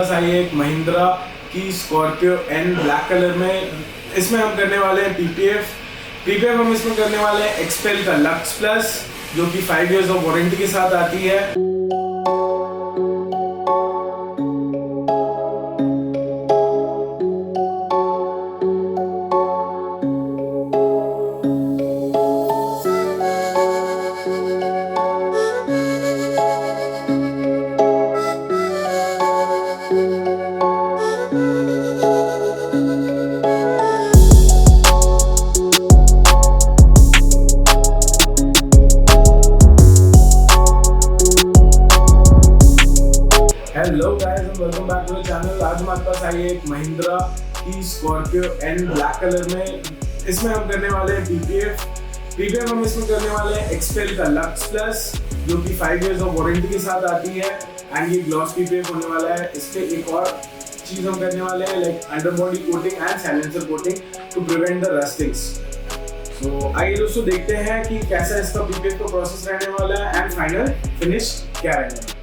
पास आई है एक महिंद्रा की स्कॉर्पियो एन ब्लैक कलर में। इसमें हम करने वाले हैं पीपीएफ हम इसमें करने वाले हैं एक्सपेल का लक्स प्लस, जो कि 5 इयर्स ऑफ वारंटी के साथ आती है। Hello guys and welcome back to the channel. आज हमारे पास आई है एक महिंद्रा की स्कॉर्पियो एन ब्लैक कलर में। इसमें हम करने वाले हैं पीपीएफ हम इसमें करने वाले हैं एक्सपेल का लक्स प्लस, जो कि 5 इयर्स ऑफ वारंटी के साथ आती है एंड ये ग्लॉस पीपीएफ होने वाला है। इस पे एक और चीज हम करने वाले हैं like under body coating and silencer coating to prevent the rustings. तो आइए दोस्तों देखते हैं कि कैसा इसका पीपीएफ का प्रोसेस रहने वाला है एंड फाइनल फिनिश क्या रहने वाला है।